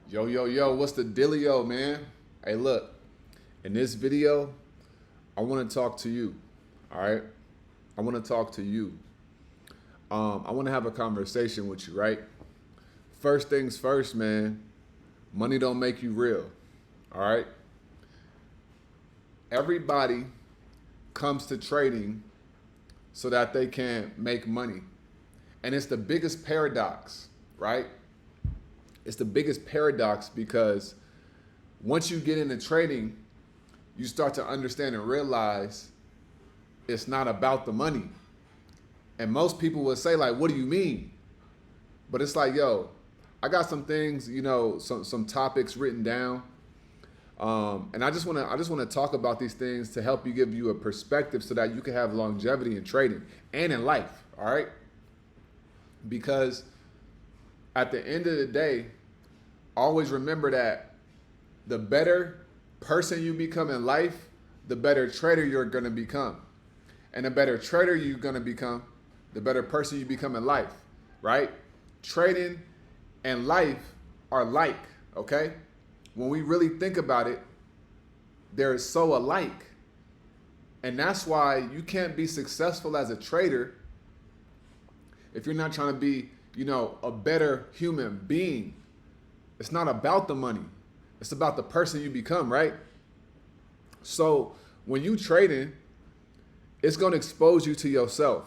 Yo, yo, yo, what's the dealio, man? Hey, look, in this video, I want to talk to you, all right? I want to talk to you. I want to have a conversation with you, right? First things first, man, money don't make you real, all right? Everybody comes to trading so that they can make money. And it's the biggest paradox, right? It's the biggest paradox because once you get into trading, you start to understand and realize it's not about the money. And most people would say, like, what do you mean? But it's like, yo, I got some things, some topics written down. And I just wanna talk about these things to help you give you a perspective so that you can have longevity in trading and in life. All right. Because at the end of the day, always remember that the better person you become in life, the better trader you're going to become. And the better trader you're going to become, the better person you become in life, right? Trading and life are like, okay? When we really think about it, they're so alike. And that's why you can't be successful as a trader if you're not trying to be, a better human being. It's not about the money. It's about the person you become, right? So when you trading, it's going to expose you to yourself.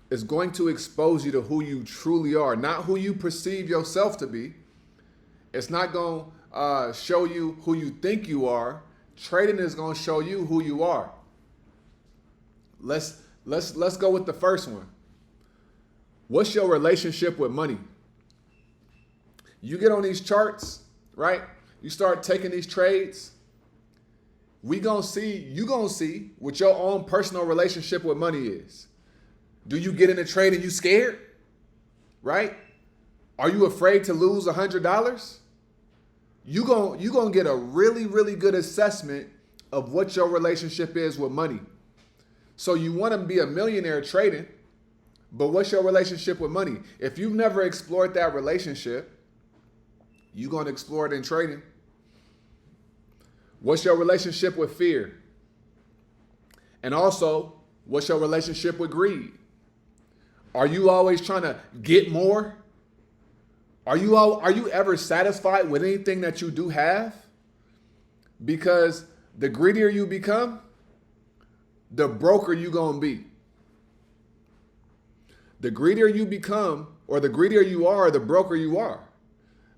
It's going to expose you to who you truly are, not who you perceive yourself to be. It's not going to show you who you think you are. Trading is going to show you who you are. Let's go with the first one. What's your relationship with money? You get on these charts, right? You start taking these trades. You gonna see what your own personal relationship with money is. Do you get in a trade and you scared? Right? Are you afraid to lose $100? You gonna get a really, really good assessment of what your relationship is with money. So you want to be a millionaire trading, but what's your relationship with money? If you've never explored that relationship, you're going to explore it in trading. What's your relationship with fear? And also, what's your relationship with greed? Are you always trying to get more? Are you ever satisfied with anything that you do have? Because the greedier you become, the broker you going to be. The greedier you become, or the greedier you are, the broker you are.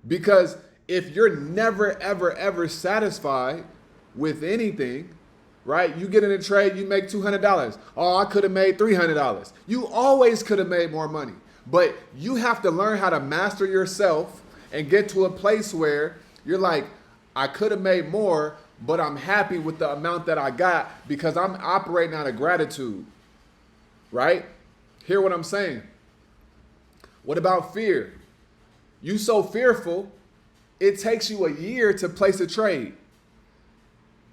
Because if you're never, ever, ever satisfied with anything, right? You get in a trade, you make $200. Oh, I could have made $300. You always could have made more money. But you have to learn how to master yourself and get to a place where you're like, I could have made more, but I'm happy with the amount that I got because I'm operating out of gratitude, right? Hear what I'm saying? What about fear? You so fearful, it takes you a year to place a trade.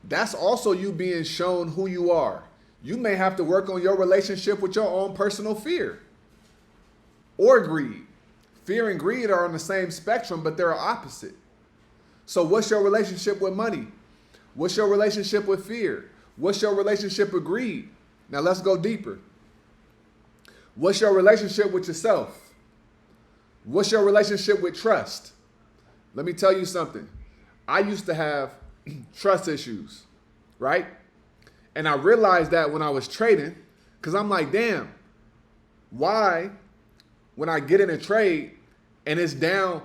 That's also you being shown who you are. You may have to work on your relationship with your own personal fear or greed. Fear and greed are on the same spectrum, but they're opposite. So what's your relationship with money? What's your relationship with fear? What's your relationship with greed? Now let's go deeper. What's your relationship with yourself? What's your relationship with trust? Let me tell you something. I used to have trust issues, right? And I realized that when I was trading, because I'm like, damn, why, when I get in a trade and it's down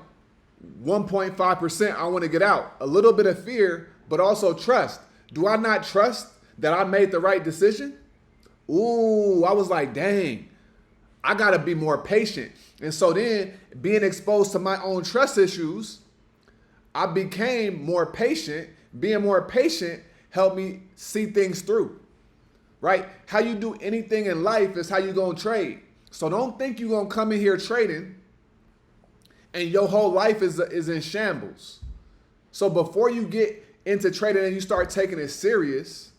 1.5%, I want to get out. A little bit of fear, but also trust. Do I not trust that I made the right decision? Ooh, I was like, dang, I got to be more patient. And so then being exposed to my own trust issues, I became more patient. Being more patient helped me see things through, right? How you do anything in life is how you going to trade. So don't think you're going to come in here trading and your whole life is in shambles. So before you get into trading and you start taking it serious,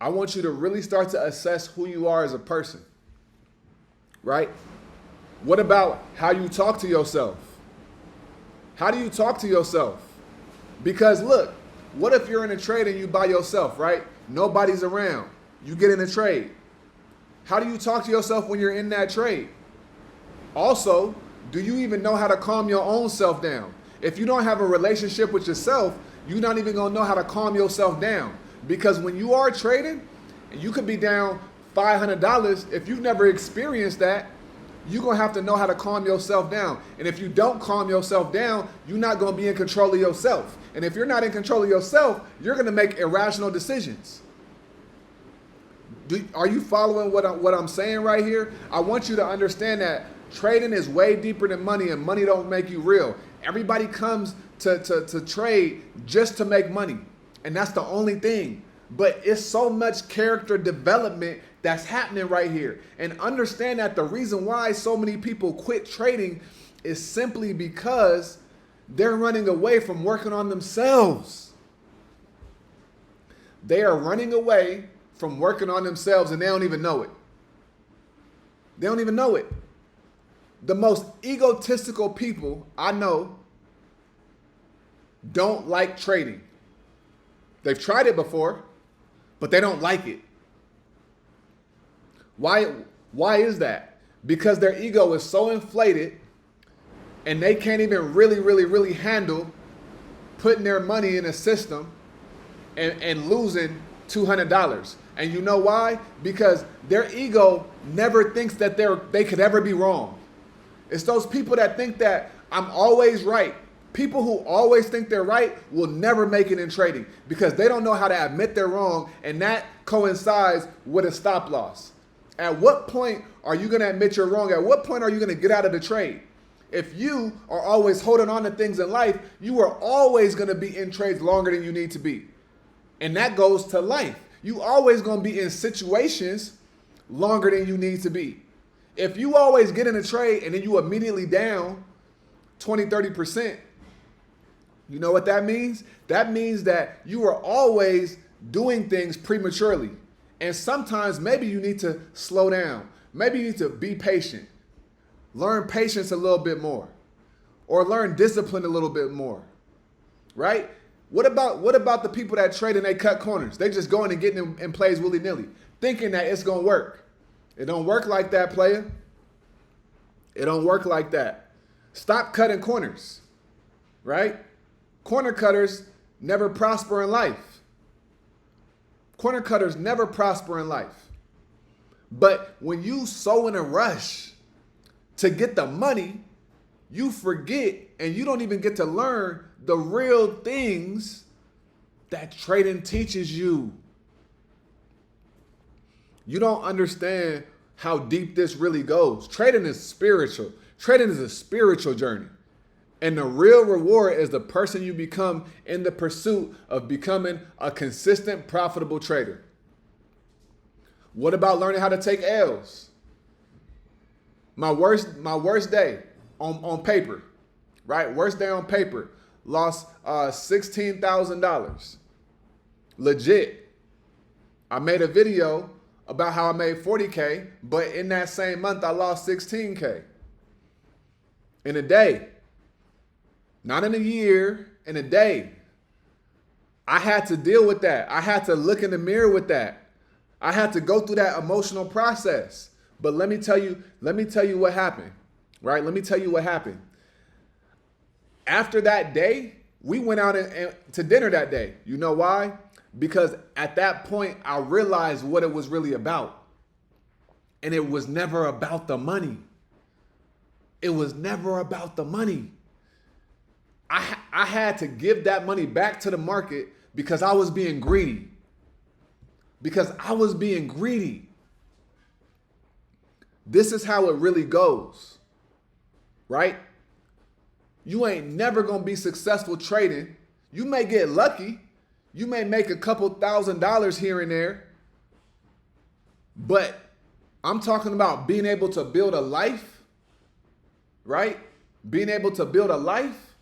I want you to really start to assess who you are as a person, right? What about how you talk to yourself? How do you talk to yourself? Because look, what if you're in a trade and you by yourself, right? Nobody's around. You get in a trade. How do you talk to yourself when you're in that trade? Also, do you even know how to calm your own self down? If you don't have a relationship with yourself, you're not even gonna know how to calm yourself down. Because when you are trading, and you could be down $500, if you've never experienced that, you're gonna have to know how to calm yourself down. And if you don't calm yourself down, you're not gonna be in control of yourself. And if you're not in control of yourself, you're gonna make irrational decisions. Are you following what I'm saying right here? I want you to understand that trading is way deeper than money, and money don't make you real. Everybody comes to trade just to make money, and that's the only thing. But it's so much character development that's happening right here. And understand that the reason why so many people quit trading is simply because they're running away from working on themselves. They are running away from working on themselves, and they don't even know it. They don't even know it. The most egotistical people I know don't like trading. They've tried it before, but they don't like it. Why is that? Because their ego is so inflated and they can't even really handle putting their money in a system and losing $200. And you know why? Because their ego never thinks that they could ever be wrong. It's those people that think that I'm always right. People who always think they're right will never make it in trading because they don't know how to admit they're wrong, and that coincides with a stop loss. At what point are you going to admit you're wrong? At what point are you going to get out of the trade? If you are always holding on to things in life, you are always going to be in trades longer than you need to be. And that goes to life. You always going to be in situations longer than you need to be. If you always get in a trade and then you immediately down 20, 30%, you know what that means? That means that you are always doing things prematurely. And sometimes maybe you need to slow down. Maybe you need to be patient. Learn patience a little bit more. Or learn discipline a little bit more. Right? What about the people that trade and they cut corners? They just go in and get in plays willy-nilly, thinking that it's going to work. It don't work like that, player. It don't work like that. Stop cutting corners. Right? Corner cutters never prosper in life. Corner cutters never prosper in life. But when you so in a rush to get the money, you forget and you don't even get to learn the real things that trading teaches you. You don't understand how deep this really goes. Trading is spiritual. Trading is a spiritual journey. And the real reward is the person you become in the pursuit of becoming a consistent, profitable trader. What about learning how to take L's? My worst day on paper, right? Worst day on paper, lost $16,000. Legit. I made a video about how I made 40K, but in that same month, I lost 16K. In a day. Not in a year, in a day. I had to deal with that. I had to look in the mirror with that. I had to go through that emotional process. But let me tell you what happened, right? Let me tell you what happened. After that day, we went out to dinner that day. You know why? Because at that point, I realized what it was really about. And it was never about the money. It was never about the money. I had to give that money back to the market because I was being greedy. Because I was being greedy. This is how it really goes, right? You ain't never going to be successful trading. You may get lucky. You may make a couple $1,000s here and there. But I'm talking about being able to build a life, right? Being able to build a life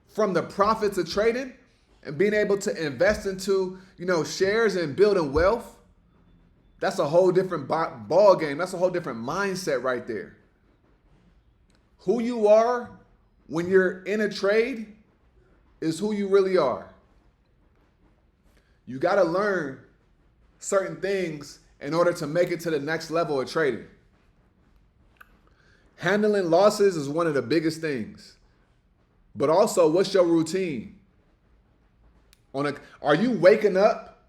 from the profits of trading and being able to invest into, shares and building wealth. That's a whole different ball game. That's a whole different mindset right there. Who you are when you're in a trade is who you really are. You got to learn certain things in order to make it to the next level of trading. Handling losses is one of the biggest things. But also, what's your routine? Are you waking up?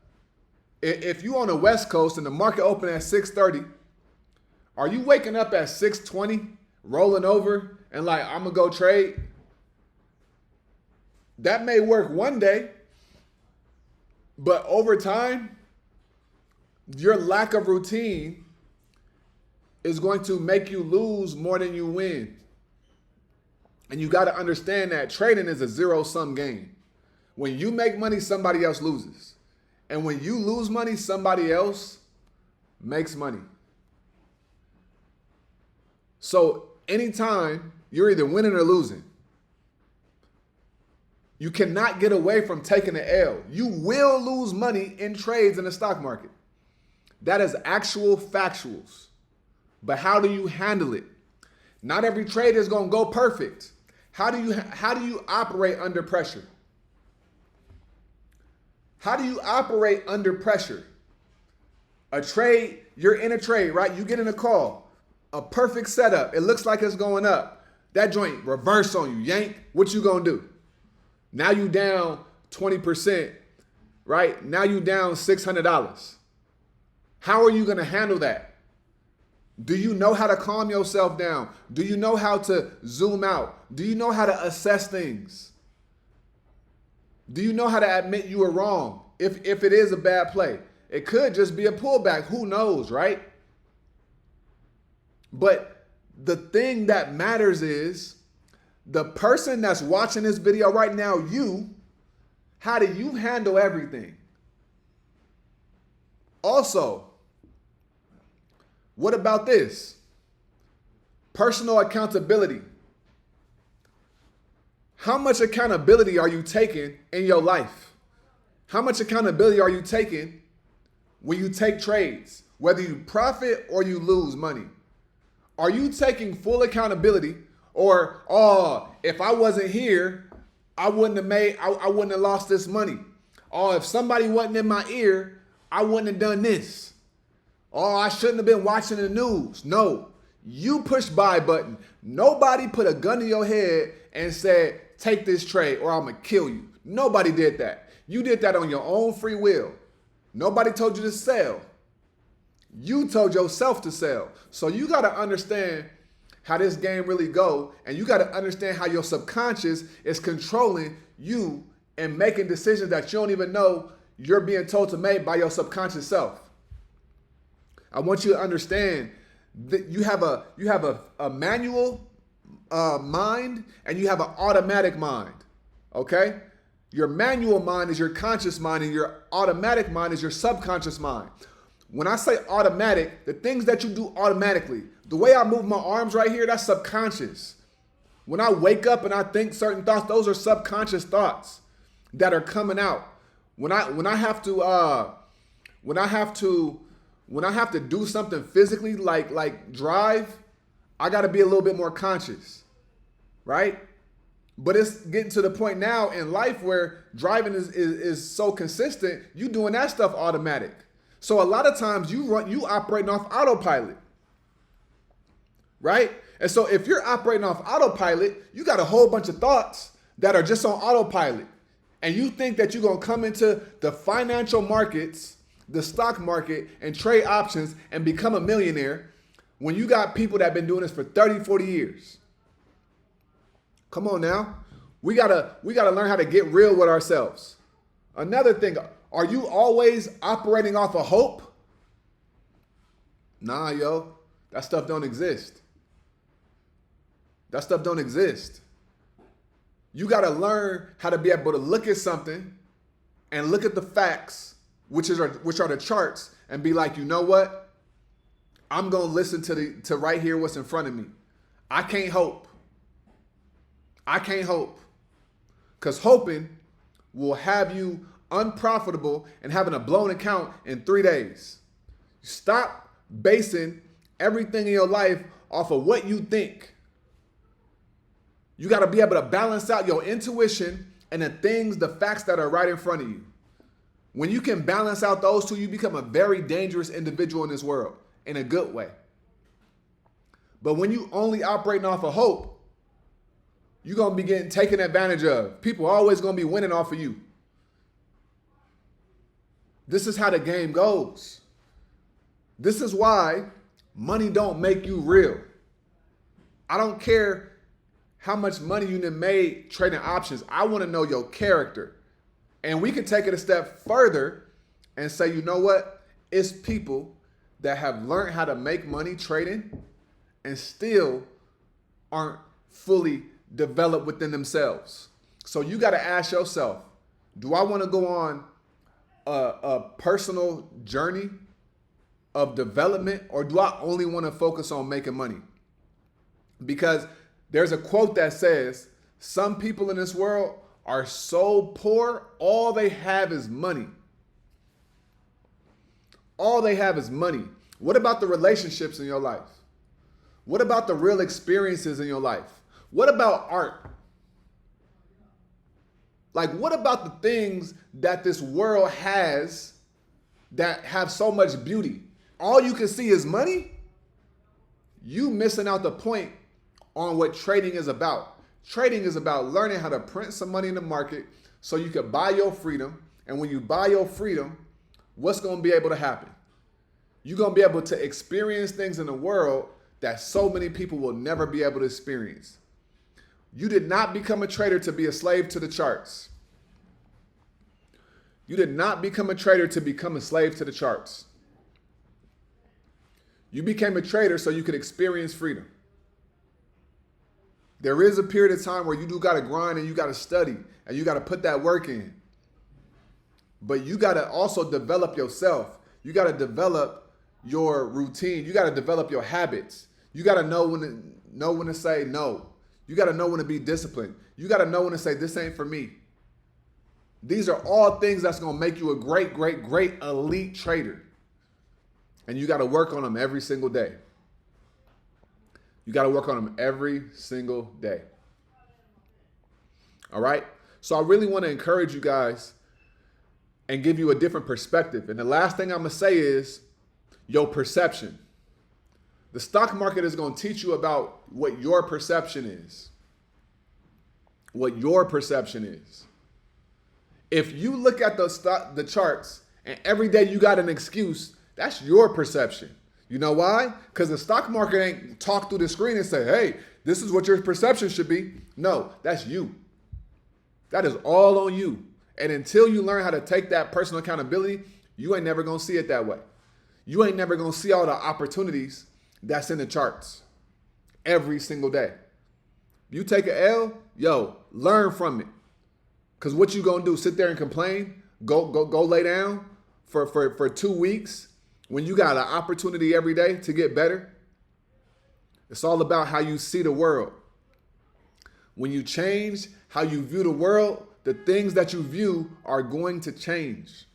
If you on the West Coast and the market open at 6:30, are you waking up at 6:20, rolling over and like, I'm gonna go trade? That may work one day, but over time, your lack of routine is going to make you lose more than you win. And you got to understand that trading is a zero-sum game. When you make money, somebody else loses. And when you lose money, somebody else makes money. So anytime, you're either winning or losing. You cannot get away from taking the L. You will lose money in trades in the stock market. That is actual factuals. But how do you handle it? Not every trade is going to go perfect. How do you operate under pressure? How do you operate under pressure? A trade, you're in a trade, right? You get in a call, a perfect setup. It looks like it's going up. That joint reverse on you, yank. What you gonna do? Now you down 20%, right? Now you down $600. How are you gonna handle that? Do you know how to calm yourself down? Do you know how to zoom out? Do you know how to assess things? Do you know how to admit you were wrong if it is a bad play? It could just be a pullback. Who knows, right? But the thing that matters is the person that's watching this video right now, how do you handle everything? Also, what about this? Personal accountability. How much accountability are you taking in your life? How much accountability are you taking when you take trades, whether you profit or you lose money? Are you taking full accountability, or, if I wasn't here, I wouldn't have lost this money. Or if somebody wasn't in my ear, I wouldn't have done this. Or I shouldn't have been watching the news. No, you push buy button. Nobody put a gun to your head and said, take this trade or I'm gonna kill you. Nobody did that. You did that on your own free will. Nobody told you to sell. You told yourself to sell. So you gotta understand how this game really go, and you gotta understand how your subconscious is controlling you and making decisions that you don't even know you're being told to make by your subconscious self. I want you to understand that you have a manual mind and you have an automatic mind, okay? Your manual mind is your conscious mind and your automatic mind is your subconscious mind. When I say automatic, the things that you do automatically, the way I move my arms right here, that's subconscious. When I wake up and I think certain thoughts, those are subconscious thoughts that are coming out. When I have to do something physically, like drive, I got to be a little bit more conscious, right? But it's getting to the point now in life where driving is so consistent, you doing that stuff automatic. So a lot of times you operating off autopilot, right? And so if you're operating off autopilot, you got a whole bunch of thoughts that are just on autopilot. And you think that you're going to come into the financial markets, the stock market, and trade options and become a millionaire when you got people that have been doing this for 30, 40 years. Come on now. We gotta learn how to get real with ourselves. Another thing, are you always operating off of hope? Nah, yo, that stuff don't exist. That stuff don't exist. You gotta learn how to be able to look at something and look at the facts, which are the charts, and be like, you know what? I'm gonna listen to right here what's in front of me. I can't hope. Because hoping will have you unprofitable and having a blown account in 3 days. Stop basing everything in your life off of what you think. You got to be able to balance out your intuition and the facts that are right in front of you. When you can balance out those two, you become a very dangerous individual in this world in a good way. But when you only operating off of hope, you're going to be getting taken advantage of. People are always going to be winning off of you. This is how the game goes. This is why money don't make you real. I don't care how much money you done made trading options. I want to know your character. And we can take it a step further and say, you know what? It's people that have learned how to make money trading and still aren't fully developed within themselves. So you got to ask yourself, do I want to go on a personal journey of development, or do I only want to focus on making money? Because there's a quote that says, some people in this world are so poor, all they have is money. All they have is money. What about the relationships in your life? What about the real experiences in your life? What about art? Like, what about the things that this world has that have so much beauty? All you can see is money? You missing out the point on what trading is about. Trading is about learning how to print some money in the market so you can buy your freedom. And when you buy your freedom, what's going to be able to happen? You're going to be able to experience things in the world that so many people will never be able to experience. You did not become a trader to be a slave to the charts. You did not become a trader to become a slave to the charts. You became a trader so you could experience freedom. There is a period of time where you do got to grind and you got to study and you got to put that work in. But you got to also develop yourself. You got to develop your routine. You got to develop your habits. You got to know when to say no. You got to know when to be disciplined. You got to know when to say, this ain't for me. These are all things that's going to make you a great, great, great elite trader. And you got to work on them every single day. You got to work on them every single day. All right? So I really want to encourage you guys and give you a different perspective. And the last thing I'm going to say is your perception. The stock market is going to teach you about what your perception is. What your perception is. If you look at the charts and every day you got an excuse, that's your perception. You know why? Because the stock market ain't talk through the screen and say, hey, this is what your perception should be. No, that's you. That is all on you. And until you learn how to take that personal accountability, you ain't never going to see it that way. You ain't never going to see all the opportunities that's in the charts every single day. You take an L, learn from it. Because what you going to do, sit there and complain, go lay down for 2 weeks when you got an opportunity every day to get better? It's all about how you see the world. When you change how you view the world, the things that you view are going to change.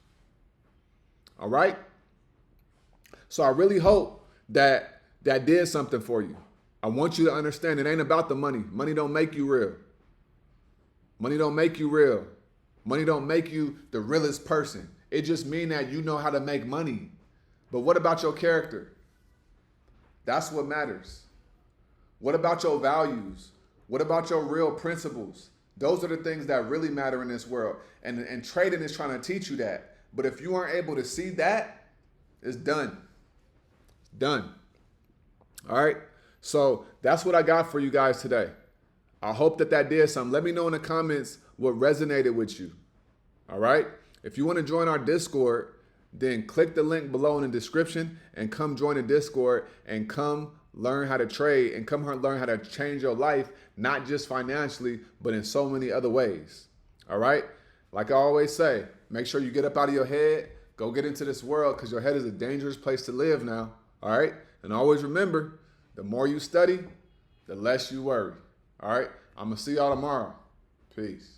All right? So I really hope that did something for you. I want you to understand it ain't about the money. Money don't make you real. Money don't make you real. Money don't make you the realest person. It just means that you know how to make money. But what about your character? That's what matters. What about your values? What about your real principles? Those are the things that really matter in this world. And trading is trying to teach you that. But if you aren't able to see that, it's done. It's done. All right? So that's what I got for you guys today. I hope that did something. Let me know in the comments what resonated with you. All right? If you want to join our Discord, then click the link below in the description and come join the Discord and come learn how to trade and come learn how to change your life, not just financially, but in so many other ways. All right? Like I always say, make sure you get up out of your head, go get into this world, because your head is a dangerous place to live now. All right? And always remember, the more you study, the less you worry. All right? I'm going to see y'all tomorrow. Peace.